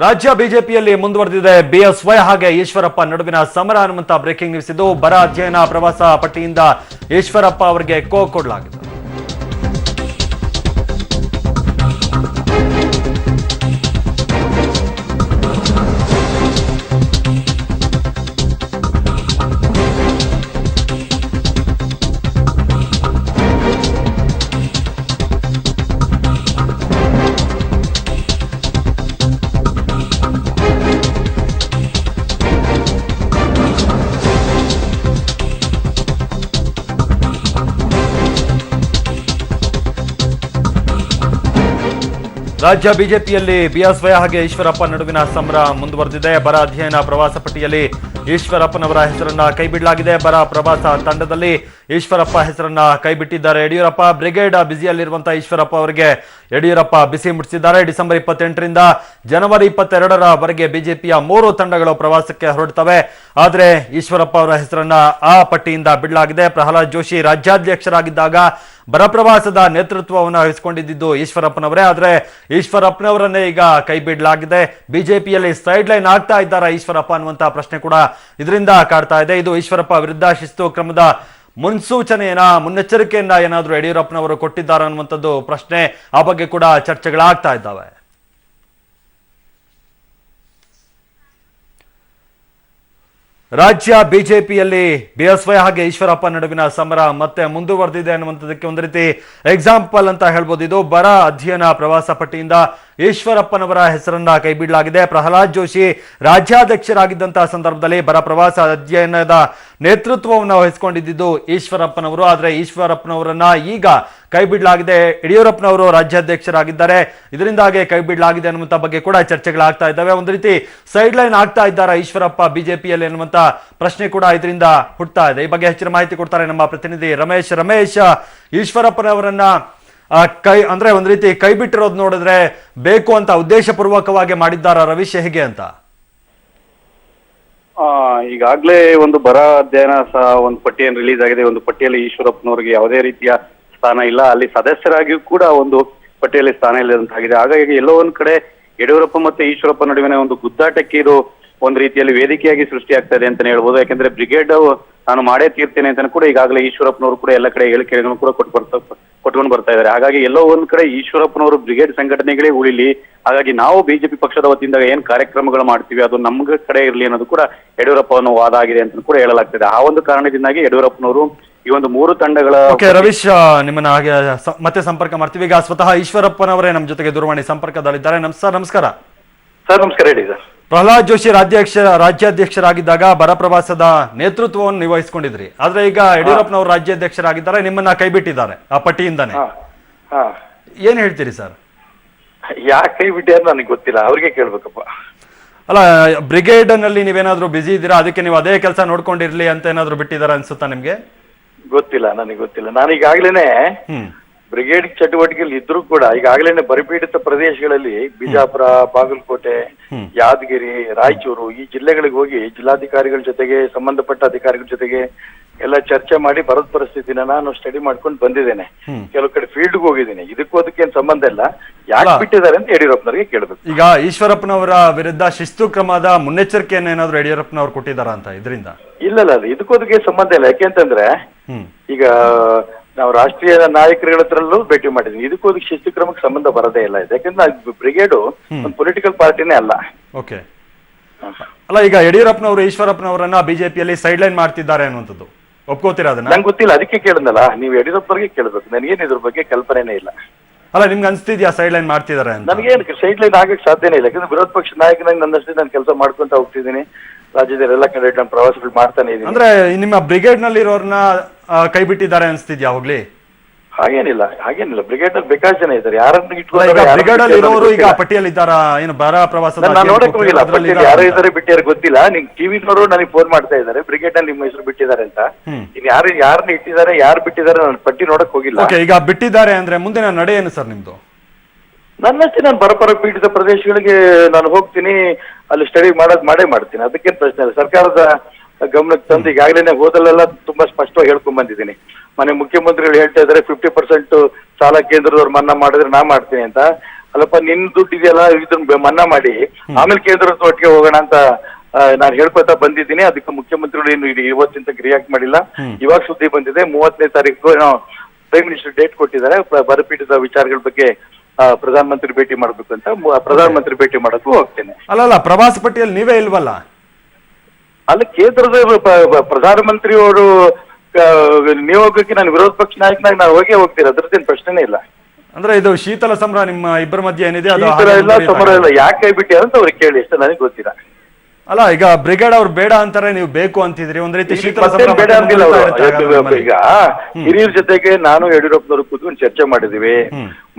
ರಾಜ್ಯ ಬಿಜೆಪಿಯಲ್ಲಿ ಮುಂದುವರೆದಿದೆ ಬಿಎಸ್ವೈ ಹಾಗೆ ಈಶ್ವರಪ್ಪ ನಡುವಿನ ಸಮರ ಅನ್ನುವಂತ ಬ್ರೇಕಿಂಗ್ ನ್ಯೂಸ್ ಇದು. ಬರ ಅಧ್ಯಯನ ಪ್ರವಾಸ ಪಟ್ಟಿಯಿಂದ ಈಶ್ವರಪ್ಪ ಅವರಿಗೆ ಕೊಡಲಾಗಿದೆ. ರಾಜ್ಯ ಬಿಜೆಪಿಯಲ್ಲಿ ಬಿಎಸ್ವೈ ಹಾಗೆ ಈಶ್ವರಪ್ಪ ನಡುವಿನ ಸಮರ ಮುಂದುವರೆದಿದೆ. ಬರ ಅಧ್ಯಯನ ಪ್ರವಾಸ ಪಟ್ಟಿಯಲ್ಲಿ ಈಶ್ವರಪ್ಪನವರ ಹೆಸರನ್ನ ಕೈಬಿಡಲಾಗಿದೆ. ಬರ ಪ್ರವಾಸ ತಂಡದಲ್ಲಿ ಈಶ್ವರಪ್ಪ ಹೆಸರನ್ನ ಕೈಬಿಟ್ಟಿದ್ದಾರೆ ಯಡಿಯೂರಪ್ಪ. ಬ್ರಿಗೇಡ್ ಬ್ಯುಸಿಯಲ್ಲಿರುವಂತಹ ಈಶ್ವರಪ್ಪ ಅವರಿಗೆ ಯಡಿಯೂರಪ್ಪ ಬಿಸಿ ಮುಟ್ಟಿಸಿದ್ದಾರೆ. ಡಿಸೆಂಬರ್ 28ರಿಂದ ಜನವರಿ 22ರವರೆಗೆ ಬಿಜೆಪಿಯ 3 ತಂಡಗಳು ಪ್ರವಾಸಕ್ಕೆ ಹೊರಡ್ತವೆ. ಆದರೆ ಈಶ್ವರಪ್ಪ ಅವರ ಹೆಸರನ್ನ ಆ ಪಟ್ಟಿಯಿಂದ ಬಿಡಲಾಗಿದೆ. ಪ್ರಹ್ಲಾದ್ ಜೋಶಿ ರಾಜ್ಯಾಧ್ಯಕ್ಷರಾಗಿದ್ದಾಗ ಬರ ಪ್ರವಾಸದ ನೇತೃತ್ವವನ್ನು ವಹಿಸಿಕೊಂಡಿದ್ದು ಈಶ್ವರಪ್ಪನವರೇ. ಆದರೆ ಈಶ್ವರಪ್ಪನವರನ್ನೇ ಈಗ ಕೈ ಬಿಡಲಾಗಿದೆ. ಬಿಜೆಪಿಯಲ್ಲಿ ಸೈಡ್ ಲೈನ್ ಆಗ್ತಾ ಇದ್ದಾರಾ ಈಶ್ವರಪ್ಪ ಅನ್ನುವಂತಹ ಪ್ರಶ್ನೆ ಕೂಡ ಇದರಿಂದ ಕಾಡ್ತಾ ಇದೆ. ಇದು ಈಶ್ವರಪ್ಪ ವಿರುದ್ಧ ಶಿಸ್ತು ಕ್ರಮದ ಮುನ್ನೆಚ್ಚರಿಕೆಯನ್ನ ಏನಾದರೂ ಯಡಿಯೂರಪ್ಪನವರು ಕೊಟ್ಟಿದ್ದಾರೆ ಅನ್ನುವಂಥದ್ದು ಪ್ರಶ್ನೆ. ಆ ಬಗ್ಗೆ ಕೂಡ ಚರ್ಚೆಗಳಾಗ್ತಾ ಇದ್ದಾವೆ. ರಾಜ್ಯ ಬಿಜೆಪಿಯಲ್ಲಿ ಬಿಎಸ್ವೈ ಹಾಗೆ ಈಶ್ವರಪ್ಪ ನಡುವಿನ ಸಮರ ಮತ್ತೆ ಮುಂದುವರೆದಿದೆ ಅನ್ನುವಂಥದ್ದಕ್ಕೆ ಒಂದು ರೀತಿ ಎಕ್ಸಾಂಪಲ್ ಅಂತ ಹೇಳ್ಬೋದು. ಇದು ಬರ ಅಧ್ಯಯನ ಪ್ರವಾಸ ಪಟ್ಟಿಯಿಂದ ಈಶ್ವರಪ್ಪನವರ ಹೆಸರನ್ನ ಕೈಬಿಡಲಾಗಿದೆ. ಪ್ರಹ್ಲಾದ್ ಜೋಶಿ ರಾಜ್ಯಾಧ್ಯಕ್ಷರಾಗಿದ್ದಂತಹ ಸಂದರ್ಭದಲ್ಲಿ ಬರ ಪ್ರವಾಸ ಅಧ್ಯಯನದ ನೇತೃತ್ವವನ್ನು ವಹಿಸಿಕೊಂಡಿದ್ದು ಈಶ್ವರಪ್ಪನವರು. ಆದರೆ ಈಶ್ವರಪ್ಪನವರನ್ನ ಈಗ ಕೈಬಿಡಲಾಗಿದೆ. ಯಡಿಯೂರಪ್ಪನವರು ರಾಜ್ಯಾಧ್ಯಕ್ಷರಾಗಿದ್ದಾರೆ, ಇದರಿಂದಾಗಿ ಕೈಬಿಡಲಾಗಿದೆ ಅನ್ನುವಂಥ ಬಗ್ಗೆ ಕೂಡ ಚರ್ಚೆಗಳಾಗ್ತಾ ಇದ್ದಾವೆ. ಒಂದು ರೀತಿ ಸೈಡ್ ಲೈನ್ ಆಗ್ತಾ ಇದ್ದಾರೆ ಈಶ್ವರಪ್ಪ ಬಿಜೆಪಿಯಲ್ಲಿ ಅನ್ನುವಂಥ ಪ್ರಶ್ನೆ ಕೂಡ ಇದರಿಂದ ಹುಟ್ಟುತ್ತಾ ಇದೆ. ಈ ಬಗ್ಗೆ ಹೆಚ್ಚಿನ ಮಾಹಿತಿ ಕೊಡ್ತಾರೆ ನಮ್ಮ ಪ್ರತಿನಿಧಿ ರಮೇಶ್. ಈಶ್ವರಪ್ಪನವರನ್ನ ಅಂದ್ರೆ ಒಂದು ರೀತಿ ಕೈ ಬಿಟ್ಟಿರೋದು ನೋಡಿದ್ರೆ ಬೇಕು ಅಂತ ಉದ್ದೇಶಪೂರ್ವಕವಾಗಿ ಮಾಡಿದ್ದಾರ ರವೀಶ್, ಹೇಗೆ ಅಂತ? ಈಗಾಗಲೇ ಒಂದು ಬರ ಅಧ್ಯಯನ ಒಂದು ಪಟ್ಟಿಯನ್ನು ರಿಲೀಸ್ ಆಗಿದೆ. ಒಂದು ಪಟ್ಟಿಯಲ್ಲಿ ಈಶ್ವರಪ್ಪನವರಿಗೆ ಯಾವುದೇ ರೀತಿಯ ಸ್ಥಾನ ಇಲ್ಲ, ಅಲ್ಲಿ ಸದಸ್ಯರಾಗಿಯೂ ಕೂಡ ಒಂದು ಪಟ್ಟಿಯಲ್ಲಿ ಸ್ಥಾನ ಇಲ್ಲದಂತಾಗಿದೆ. ಹಾಗಾಗಿ ಎಲ್ಲೋ ಒಂದ್ ಕಡೆ ಯಡಿಯೂರಪ್ಪ ಮತ್ತೆ ಈಶ್ವರಪ್ಪ ನಡುವಿನ ಒಂದು ಗುದ್ದಾಟಕ್ಕೆ ಇದು ಒಂದು ರೀತಿಯಲ್ಲಿ ವೇದಿಕೆಯಾಗಿ ಸೃಷ್ಟಿಯಾಗ್ತಾ ಇದೆ ಅಂತಾನೆ ಹೇಳ್ಬೋದು. ಯಾಕಂದ್ರೆ ಬ್ರಿಗೇಡ್ ನಾನು ಮಾಡೇ ತೀರ್ತೇನೆ ಅಂತ ಕೂಡ ಈಗಾಗಲೇ ಈಶ್ವರಪ್ಪನವರು ಕೂಡ ಎಲ್ಲ ಕಡೆ ಹೇಳಿಕೆಗಳನ್ನು ಕೂಡ ಕೊಟ್ಕೊಂಡು ಬರ್ತಾ ಇದ್ದಾರೆ. ಹಾಗಾಗಿ ಎಲ್ಲೋ ಒಂದ್ ಕಡೆ ಈಶ್ವರಪ್ಪನವರು ಬ್ರಿಗೇಡ್ ಸಂಘಟನೆಗಳೇ ಉಳಿಲಿ, ಹಾಗಾಗಿ ನಾವು ಬಿಜೆಪಿ ಪಕ್ಷದ ವತಿಯಿಂದ ಏನ್ ಕಾರ್ಯಕ್ರಮಗಳು ಮಾಡ್ತೀವಿ ಅದು ನಮ್ಗ ಕಡೆ ಇರಲಿ ಅನ್ನೋದು ಕೂಡ ಯಡಿಯೂರಪ್ಪನ ವಾದ ಆಗಿದೆ ಅಂತ ಕೂಡ ಹೇಳಲಾಗ್ತದೆ. ಆ ಒಂದು ಕಾರಣದಿಂದಾಗಿ ಯಡಿಯೂರಪ್ಪನವರು ಈ ಒಂದು 3 ತಂಡಗಳ ರವೀಶ್ ನಿಮ್ಮನ್ನ ಹಾಗೆ ಮತ್ತೆ ಸಂಪರ್ಕ ಮಾಡ್ತೀವಿ. ಈಗ ಸ್ವತಃ ಈಶ್ವರಪ್ಪನವರೇ ನಮ್ಮ ಜೊತೆಗೆ ದೂರವಾಣಿ ಸಂಪರ್ಕದಲ್ಲಿದ್ದಾರೆ. ನಮಸ್ಕಾರ ಸರ್. ನಮಸ್ಕಾರ, ಹೇಳಿ ಸರ್. ಪ್ರಹ್ಲಾದ್ ಜೋಶಿ ರಾಜ್ಯಾಧ್ಯಕ್ಷರಾಗಿದ್ದಾಗ ಬರ ಪ್ರವಾಸದ ನೇತೃತ್ವವನ್ನು ನಿರ್ವಹಿಸಿಕೊಂಡಿದ್ರಿ. ಆದ್ರೆ ಈಗ ಯಡಿಯೂರಪ್ಪನವರು ರಾಜ್ಯಾಧ್ಯಕ್ಷರಾಗಿದ್ದಾರೆ, ನಿಮ್ಮನ್ನ ಕೈ ಬಿಟ್ಟಿದ್ದಾರೆ ಆ ಪಟ್ಟಿಯಿಂದಾನೆ. ಏನ್ ಹೇಳ್ತೀರಿ ಸರ್? ಯಾಕೆ ಕೈ ಬಿಟ್ಟಾರ ನನಗೆ ಗೊತ್ತಿಲ್ಲ, ಅವ್ರಿಗೆ ಕೇಳ್ಬೇಕಪ್ಪ. ಅಲ್ಲ, ಬ್ರಿಗೇಡ್ ನಲ್ಲಿ ನೀವೇನಾದ್ರೂ ಬಿಸಿ ಇದ್ದೀರಾ, ಅದಕ್ಕೆ ನೀವು ಅದೇ ಕೆಲಸ ನೋಡ್ಕೊಂಡಿರ್ಲಿ ಅಂತ ಏನಾದ್ರು ಬಿಟ್ಟಿದಾರ ಅನ್ಸುತ್ತಾ ನಿಮ್ಗೆ? ಗೊತ್ತಿಲ್ಲ, ನನಗೆ ಗೊತ್ತಿಲ್ಲ. ನಾನು ಈಗಾಗ್ಲೇನೆ ಬ್ರಿಗೇಡ್ ಚಟುವಟಿಕೆಯಲ್ಲಿ ಇದ್ರೂ ಕೂಡ ಈಗಾಗಲೇ ಬರಪೀಡಿತ ಪ್ರದೇಶಗಳಲ್ಲಿ ಬಿಜಾಪುರ, ಬಾಗಲಕೋಟೆ, ಯಾದಗಿರಿ, ರಾಯಚೂರು ಈ ಜಿಲ್ಲೆಗಳಿಗೆ ಹೋಗಿ ಜಿಲ್ಲಾಧಿಕಾರಿಗಳ ಜೊತೆಗೆ ಸಂಬಂಧಪಟ್ಟ ಅಧಿಕಾರಿಗಳ ಜೊತೆಗೆ ಎಲ್ಲ ಚರ್ಚೆ ಮಾಡಿ ಬರದ ಪರಿಸ್ಥಿತಿನ ನಾನು ಸ್ಟಡಿ ಮಾಡ್ಕೊಂಡು ಬಂದಿದ್ದೇನೆ. ಕೆಲವು ಕಡೆ ಫೀಲ್ಡ್ ಹೋಗಿದ್ದೀನಿ. ಇದಕ್ಕೂ ಅದಕ್ಕೇನು ಸಂಬಂಧ ಇಲ್ಲ. ಯಾಕೆ ಬಿಟ್ಟಿದ್ದಾರೆ ಅಂತ ಯಡಿಯೂರಪ್ಪನವರಿಗೆ ಕೇಳಬೇಕು. ಈಗ ಈಶ್ವರಪ್ಪನವರ ವಿರುದ್ಧ ಶಿಸ್ತು ಕ್ರಮದ ಮುನ್ನೆಚ್ಚರಿಕೆಯನ್ನು ಏನಾದ್ರು ಯಡಿಯೂರಪ್ಪನವರು ಕೊಟ್ಟಿದ್ದಾರ ಅಂತ ಇದರಿಂದ? ಇಲ್ಲ, ಇದಕ್ಕೂ ಅದಕ್ಕೆ ಸಂಬಂಧ ಇಲ್ಲ. ಯಾಕೆಂತಂದ್ರೆ ಈಗ ನಾವು ರಾಷ್ಟ್ರೀಯ ನಾಯಕರುಗಳ ಹತ್ರಲ್ಲೂ ಭೇಟಿ ಮಾಡಿದ್ವಿ. ಇದಕ್ಕೂ ಅದಕ್ಕೆ ಶಿಸ್ತು ಕ್ರಮಕ್ಕೆ ಸಂಬಂಧ ಬರೋದೇ ಇಲ್ಲ. ಯಾಕಂದ್ರೆ ಬ್ರಿಗೇಡು ಒಂದು ಪೊಲಿಟಿಕಲ್ ಪಾರ್ಟಿನೇ ಅಲ್ಲ. ಓಕೆ. ಅಲ್ಲ, ಈಗ ಯಡಿಯೂರಪ್ಪನವರು ಈಶ್ವರಪ್ಪನವರನ್ನ ಬಿಜೆಪಿಯಲ್ಲಿ ಸೈಡ್ ಲೈನ್ ಮಾಡ್ತಿದ್ದಾರೆ ಅನ್ನುವಂಥದ್ದು ಒಪ್ಕೋತೀರಾ ಅದನ್ನ? ನಂಗೆ ಗೊತ್ತಿಲ್ಲ, ಅದಕ್ಕೆ ಕೇಳಿದ್ನಲ್ಲ. ನೀವು ಯಡಿಯೂರಪ್ಪರಿಗೆ ಕೇಳಬೇಕು, ನನಗೇನು ಇದ್ರ ಬಗ್ಗೆ ಕಲ್ಪನೆನೇ ಇಲ್ಲ. ಅಲ್ಲ, ನಿಮ್ಗೆ ಅನ್ಸ್ತಿದ್ಯಾ ಸೈಡ್ ಲೈನ್ ಮಾಡ್ತಿದ್ದಾರೆ ಅಂತ? ನನಗೇನು ಸೈಡ್ ಲೈನ್ ಆಗಕ್ಕೆ ಸಾಧ್ಯನೇ ಇಲ್ಲ. ಯಾಕಂದ್ರೆ ವಿರೋಧ ಪಕ್ಷ ನಾಯಕನಾಗಿ ನನ್ನಷ್ಟೇ ನಾನು ಕೆಲಸ ಮಾಡ್ಕೊಂತ ಹೋಗ್ತಿದ್ದೀನಿ. ರಾಜ್ಯದ ಎಲ್ಲ ಕಡೆ ನಾನು ಪ್ರವಾಸಗಳು ಮಾಡ್ತಾನೆ ಇದ್ದೀನಿ. ಅಂದ್ರೆ ನಿಮ್ಮ ಬ್ರಿಗೇಡ್ ನಲ್ಲಿ ಇರೋರ್ನ ಕೈ ಬಿಟ್ಟಿದ್ದಾರೆ ಅನ್ಸ್ತಿದ್ಯಾ? ಹೋಗ್ಲಿ, ಹಾಗೇನಿಲ್ಲ. ಬ್ರಿಗೇಡ್ ನಲ್ಲಿ ಬೇಕಾದ ಜನ ಇದ್ದಾರೆ. ಯಾರನ್ನ ಬ್ರಿಗೇಡ್ ಅಲ್ಲಿ ಇರೋರು ಈಗ ಪಟ್ಟಿಯಲ್ಲಿ ಇದ್ದಾರಾ? ಏನು ಬರ ಪ್ರವಾಸದ ನಾನು ನೋಡಕ್ ಹೋಗಿಲ್ಲ. ಯಾರು ಇದ್ದಾರೆ ಬಿಟ್ಟಿಯಾರು ಗೊತ್ತಿಲ್ಲ. ನಿಮ್ ಟಿವಿನವರು ನನಗೆ ಫೋನ್ ಮಾಡ್ತಾ ಇದ್ದಾರೆ, ಬ್ರಿಗೇಡ್ ನಲ್ಲಿ ನಿಮ್ಮ ಹೆಸರು ಬಿಟ್ಟಿದ್ದಾರೆ ಅಂತ. ಇನ್ ಯಾರನ್ನ ಇಟ್ಟಿದ್ದಾರೆ, ಯಾರು ಬಿಟ್ಟಿದ್ದಾರೆ ನಾನು ಪಟ್ಟಿ ನೋಡಕ್ ಹೋಗಿಲ್ಲ. ಈಗ ಬಿಟ್ಟಿದ್ದಾರೆ ಅಂದ್ರೆ ಮುಂದಿನ ನಡೆ ಏನು ಸರ್ ನಿಮ್ದು? ನನ್ನಷ್ಟೇ ನಾನು ಬರಪರ ಪೀಡಿತ ಪ್ರದೇಶಗಳಿಗೆ ನಾನು ಹೋಗ್ತೀನಿ, ಅಲ್ಲಿ ಸ್ಟಡಿ ಮಾಡೇ ಮಾಡ್ತೀನಿ. ಅದಕ್ಕೇನು ಪ್ರಶ್ನೆ ಇಲ್ಲ. ಸರ್ಕಾರದ ಗಮನಕ್ಕೆ ತಂದು ಈಗಾಗಲೇ ಹೋದಲ್ಲೆಲ್ಲ ತುಂಬಾ ಸ್ಪಷ್ಟವಾಗಿ ಹೇಳ್ಕೊಂಡ್ ಬಂದಿದ್ದೀನಿ. ಮನೆ ಮುಖ್ಯಮಂತ್ರಿಗಳು ಹೇಳ್ತಾ ಇದ್ದಾರೆ 50% ಸಾಲ ಕೇಂದ್ರದವ್ರು ಮನ್ನಾ ಮಾಡಿದ್ರೆ ನಾ ಮಾಡ್ತೀನಿ ಅಂತ. ಅಲ್ಲಪ್ಪ ನಿನ್ ದುಡ್ಡು ಇದೆಯಲ್ಲ ಇದನ್ನ ಮನ್ನಾ ಮಾಡಿ ಆಮೇಲೆ ಕೇಂದ್ರದ ಒಟ್ಟಿಗೆ ಹೋಗೋಣ ಅಂತ ನಾನು ಹೇಳ್ಕೊತಾ ಬಂದಿದ್ದೀನಿ. ಅದಕ್ಕೆ ಮುಖ್ಯಮಂತ್ರಿಗಳು ಏನು ಇವತ್ತಿಂತ ರಿಯಾಕ್ಟ್ ಮಾಡಿಲ್ಲ. ಇವಾಗ ಸುದ್ದಿ ಬಂದಿದೆ 30ನೇ ತಾರೀಕು ಏನೋ ಪ್ರೈಮ್ ಮಿನಿಸ್ಟರ್ ಡೇಟ್ ಕೊಟ್ಟಿದ್ದಾರೆ ಬರಪೀಠದ ವಿಚಾರಗಳ ಬಗ್ಗೆ ಪ್ರಧಾನಮಂತ್ರಿ ಭೇಟಿ ಮಾಡ್ಬೇಕು ಅಂತ. ಪ್ರಧಾನಮಂತ್ರಿ ಭೇಟಿ ಮಾಡಕ್ಕೂ ಹೋಗ್ತೇನೆ. ಅಲ್ಲಲ್ಲ, ಪ್ರವಾಸ ಪಟ್ಟಿಯಲ್ಲಿ ನೀವೇ ಇಲ್ವಲ್ಲ? ಅಲ್ಲಿ ಕೇಂದ್ರದ ಪ್ರಧಾನಮಂತ್ರಿ ಅವರು ನಿಯೋಗಕ್ಕೆ ನಾನು ವಿರೋಧ ಪಕ್ಷ ನಾಯಕನಾಗಿ ನಾನು ಹೋಗ್ತೀನಿ, ಅದ್ರದ್ದೇನು ಪ್ರಶ್ನೆನೇ ಇಲ್ಲ. ಅಂದ್ರೆ ಇದು ಶೀತಲ ಸಮರ ನಿಮ್ಮ ಇಬ್ಬರ ಮಧ್ಯೆ ಏನಿದೆ ಅದು ಇಲ್ಲ ಸಮರ ಇಲ್ಲ, ಯಾಕೆ ಕೈ ಬಿಟ್ಟಿ ಅಂತ ಅವ್ರಿಗೆ ಕೇಳಿ, ಇಷ್ಟ ನನಗೆ ಗೊತ್ತಿಲ್ಲ. ಅಲ್ಲ, ಈಗ ಬ್ರಿಗೇಡ್ ಅವ್ರು ಬೇಡ ಅಂತಾರೆ, ನೀವು ಬೇಕು ಅಂತಿದ್ರಿ. ಒಂದ್ ರೀತಿ ಶೀತಲ ಸಮರ ಬೇಡ ಅಂತಿಲ್ಲ ಅವರು. ಈಗ ಹಿರಿಯರ ಜೊತೆಗೆ ನಾನು ಯಡಿಯೂರಪ್ಪನವರು ಕೂತ್ಕೊಂಡು ಚರ್ಚೆ ಮಾಡಿದೀವಿ.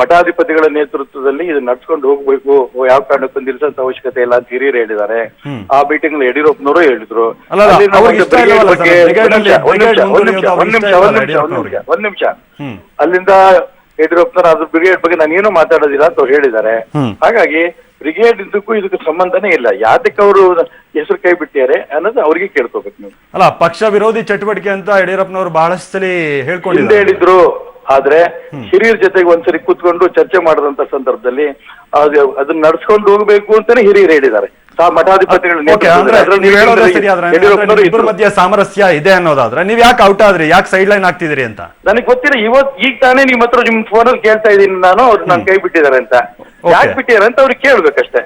ಮಠಾಧಿಪತಿಗಳ ನೇತೃತ್ವದಲ್ಲಿ ಇದು ನಡ್ಸ್ಕೊಂಡು ಹೋಗ್ಬೇಕು, ಯಾವ ಕಾರಣಕ್ಕೂ ನಿಲ್ಸಂತ ಅವಶ್ಯಕತೆ ಇಲ್ಲ ಅಂತ ಹಿರಿಯರು ಹೇಳಿದ್ದಾರೆ. ಆ ಮೀಟಿಂಗ್ ಯಡಿಯೂರಪ್ಪನವರು ಹೇಳಿದ್ರು. ಒಂದ್ ನಿಮಿಷ ಅಲ್ಲಿಂದ ಯಡಿಯೂರಪ್ಪನವರು ಅದ್ರ ಬ್ರಿಗೇಡ್ ಬಗ್ಗೆ ನಾನೇನು ಮಾತಾಡೋದಿಲ್ಲ ಅಂತ ಅವ್ರು ಹೇಳಿದ್ದಾರೆ. ಹಾಗಾಗಿ ಬ್ರಿಗೇಡ್ ಇದಕ್ಕೂ ಸಂಬಂಧನೇ ಇಲ್ಲ. ಯಾತಕ್ಕೆ ಅವರು ಹೆಸರು ಕೈ ಬಿಟ್ಟಿದ್ದಾರೆ ಅನ್ನೋದು ಅವ್ರಿಗೆ ಕೇಳ್ಕೋಬೇಕು ನೀವು. ಅಲ್ಲ, ಪಕ್ಷ ವಿರೋಧಿ ಚಟುವಟಿಕೆ ಅಂತ ಯಡಿಯೂರಪ್ಪನವರು ಬಹಳಷ್ಟು ಸಲ ಹೇಳಿದ್ರು. ಆದ್ರೆ ಹಿರಿಯರ ಜೊತೆಗೆ ಒಂದ್ಸರಿ ಕೂತ್ಕೊಂಡು ಚರ್ಚೆ ಮಾಡಿದಂತ ಸಂದರ್ಭದಲ್ಲಿ ಅದನ್ನ ನಡ್ಸ್ಕೊಂಡು ಹೋಗ್ಬೇಕು ಅಂತಾನೆ ಹಿರಿಯರು ಹೇಳಿದ್ದಾರೆ. ಮಠಾಧಿಪತಿಗಳ ಮಧ್ಯೆ ಸಾಮರಸ್ಯ ಇದೆ ಅನ್ನೋದಾದ್ರೆ ನೀವ್ ಯಾಕೆ ಔಟ್ ಆದ್ರಿ, ಯಾಕೆ ಸೈಡ್ ಲೈನ್ ಆಗ್ತಿದ್ರಿ ಅಂತ ನನಗೆ ಗೊತ್ತಿಲ್ಲ. ಈಗ ತಾನೇ ನಿಮ್ ಹತ್ರ ನಿಮ್ ಫೋನಲ್ಲಿ ಕೇಳ್ತಾ ಇದ್ದೀನಿ ನಾನು, ಅವ್ರು ನನ್ ಕೈ ಬಿಟ್ಟಿದ್ದಾರೆ ಅಂತ. ಯಾಕೆ ಬಿಟ್ಟಿದ್ದಾರೆ ಅಂತ ಅವ್ರಿಗೆ ಕೇಳ್ಬೇಕಷ್ಟೇ.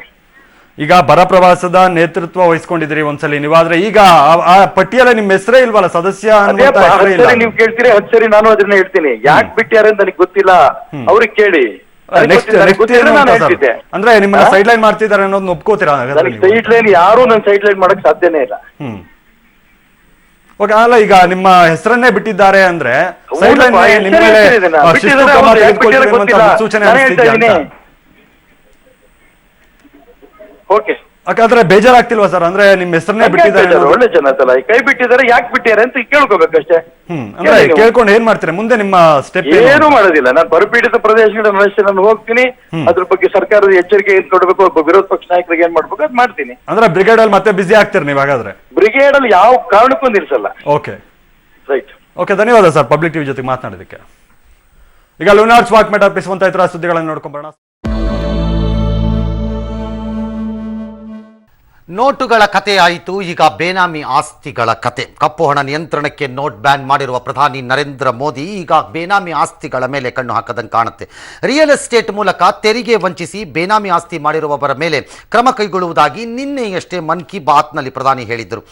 ಈಗ ಬರ ಪ್ರವಾಸದ ನೇತೃತ್ವ ವಹಿಸ್ಕೊಂಡಿದ್ರಿ ಒಂದ್ಸಲಿ ನೀವಾದ್ರೆ, ಈಗ ಆ ಪಟ್ಟಿಯಲ್ಲ ನಿಮ್ ಹೆಸರೇ ಇಲ್ವಲ್ಲ ಸದಸ್ಯ? ನೀವು ಕೇಳ್ತೀರಿ 10 ಸರಿ ನಾನು ಅದನ್ನ ಹೇಳ್ತೀನಿ. ಯಾಕೆ ಬಿಟ್ಟಿದ್ದಾರೆ ಅಂತ ನನಗೆ ಗೊತ್ತಿಲ್ಲ, ಅವ್ರಿಗೆ ಕೇಳಿ. ಅಂದ್ರೆ ನಿಮ್ಮನ್ನ ಸೈಡ್ ಲೈನ್ ಮಾಡ್ತಿದ್ದಾರೆ ಅನ್ನೋದನ್ನ ಒಪ್ಕೋತೀರಾ? ಸೈಡ್ ಲೈನ್ ಯಾರು ನನ್ ಸೈಡ್ ಲೈನ್ ಮಾಡಕ್ ಸಾಧ್ಯನೇ ಇಲ್ಲ. ಓಕೆ, ಅಲ್ಲ ಈಗ ನಿಮ್ಮ ಹೆಸರನ್ನೇ ಬಿಟ್ಟಿದ್ದಾರೆ ಅಂದ್ರೆ ಸೂಚನೆ. ಓಕೆ, ಯಾಕಂದ್ರೆ ಬೇಜಾರಾಗ್ತಿಲ್ವಾ ಸರ್? ಅಂದ್ರೆ ನಿಮ್ ಹೆಸರನ್ನೇ ಬಿಟ್ಟಿದ್ದಾರೆ, ಒಳ್ಳೆ ಜನ ಅಂತಲ್ಲ, ಕೈ ಬಿಟ್ಟಿದ್ದಾರೆ, ಯಾಕೆ ಬಿಟ್ಟಿದ್ದಾರೆ ಅಂತ ಕೇಳ್ಕೋಬೇಕಷ್ಟೇ. ಅಂದ್ರೆ ಕೇಳ್ಕೊಂಡು ಏನ್ ಮಾಡ್ತೀರಾ ಮುಂದೆ? ನಿಮ್ಮ ಸ್ಟೆಪ್ ಏನು ಮಾಡೋದಿಲ್ಲ. ನಾನು ಬರಪೀಡಿತ ಪ್ರದೇಶಗಳ ನಾನು ಹೋಗ್ತೀನಿ, ಅದ್ರ ಬಗ್ಗೆ ಸರ್ಕಾರದ ಎಚ್ಚರಿಕೆ ಏನ್ ಕೊಡಬೇಕು, ಒಬ್ಬ ವಿರೋಧ ಪಕ್ಷ ನಾಯಕರಿಗೆ ಏನ್ ಮಾಡ್ಬೇಕು ಅದು ಮಾಡ್ತೀನಿ. ಅಂದ್ರೆ ಬ್ರಿಗೇಡ್ ಅಲ್ಲಿ ಮತ್ತೆ ಬಿಸಿ ಆಗ್ತೀರಿ ನೀವು ಹಾಗಾದ್ರೆ? ಬ್ರಿಗೇಡ್ ಅಲ್ಲಿ ಯಾವ ಕಾರಣಕ್ಕೂ ನಿಲ್ಸಲ್ಲ. Okay right. ಓಕೆ, ಧನ್ಯವಾದ ಸರ್ ಪಬ್ಲಿಕ್ ಟಿವಿ ಜೊತೆ ಮಾತನಾಡೋದಕ್ಕೆ. ಈಗ ಲುನಾರ್ಸ್ ವಾಕ್ ಮೇಟ್ ಅರ್ಪಿಸುವಂತ ಇತರ ಸುದ್ದಿಗಳನ್ನು ನೋಡ್ಕೊಂಬರೋಣ. ನೋಟುಗಳ ಕತೆ ಆಯಿತು, ಈಗ ಬೇನಾಮಿ ಆಸ್ತಿಗಳ ಕತೆ. ಕಪ್ಪು ಹಣ ನಿಯಂತ್ರಣಕ್ಕೆ ನೋಟ್ ಬ್ಯಾನ್ ಮಾಡಿರುವ ಪ್ರಧಾನಿ ನರೇಂದ್ರ ಮೋದಿ ಈಗ ಬೇನಾಮಿ ಆಸ್ತಿಗಳ ಮೇಲೆ ಕಣ್ಣು ಹಾಕದಂಗೆ ಕಾಣುತ್ತೆ. ರಿಯಲ್ ಎಸ್ಟೇಟ್ ಮೂಲಕ ತೆರಿಗೆ ವಂಚಿಸಿ ಬೇನಾಮಿ ಆಸ್ತಿ ಮಾಡಿರುವವರ ಮೇಲೆ ಕ್ರಮ ಕೈಗೊಳ್ಳುವುದಾಗಿ ನಿನ್ನೆಯಷ್ಟೇ ಮನ್ ಕಿ ಬಾತ್ನಲ್ಲಿ ಪ್ರಧಾನಿ ಹೇಳಿದ್ದರು.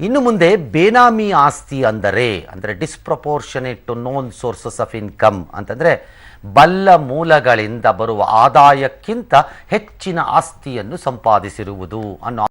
ಇನ್ನು ಮುಂದೆ ಬೇನಾಮಿ ಆಸ್ತಿ ಅಂದರೆ disproportionate to known sources of income ಅಂತಂದರೆ ಬಲ್ಲ ಮೂಲಗಳಿಂದ ಬರುವ ಆದಾಯಕ್ಕಿಂತ ಹೆಚ್ಚಿನ ಆಸ್ತಿಯನ್ನು ಸಂಪಾದಿಸಿರುವುದು ಅನ್ನೋ